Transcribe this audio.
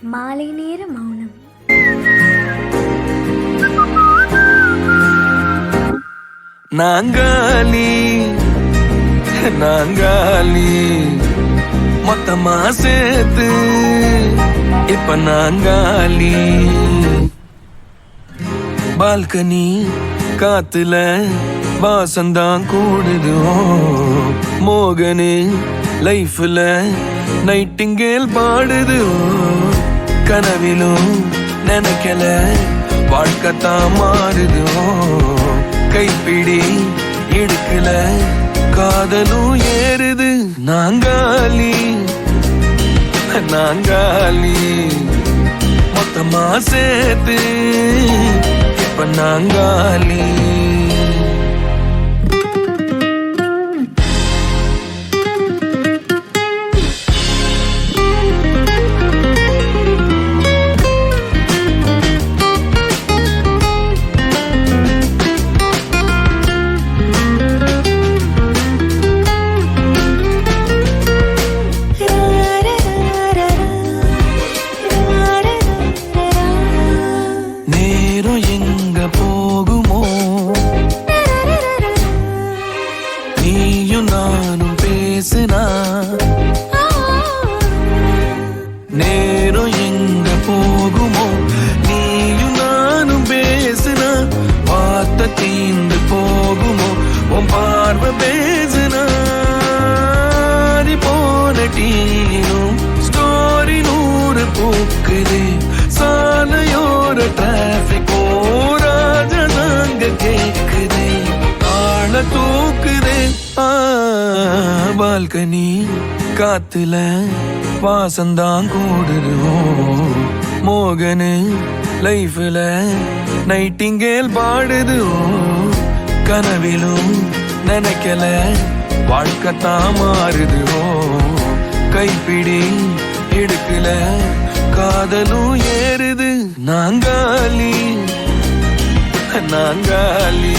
மாலை நேர மௌனம். நாங்காலி நாங்காலி மொத்தமா சேர்த்து இப்ப நாங்காலி. பால்கனி காத்துல வாசந்தான் கூடுது. மோகனு லைஃப்ல நைட்டிங்கேல் பாடுது. கனவிலும் நினைக்கல வாழ்க்கத்தான் மாறுது. கைப்பிடி இடுக்கல காதலும் ஏறுது. நாங்காலி நாங்காலி மொத்தமா சேர்த்து இப்ப நாங்காலி. நானும் பேசினா நேரம் எங்க போகுமோ. நீயும் நானும் பேசினா பார்த்த தீந்து போகுமோ. உன் பார்வை பேசினா போன டீனும் ஸ்டோரி 100 பூக்குது. சாலையோர டிராபிக் ராஜனாங்க கேக்குது. ஆள தூக்குது. பால்கனி காத்துல வாசந்தான் கூடுது. மோகனு லைஃப்ல நைட்டிங்கேல் பாடுது. கனவிலும் நினைக்கல வாழ்க்கத்தான் மாறுது. கைப்பிடி இடுக்கல காதலும் ஏறுது. நாங்காலி நாங்காலி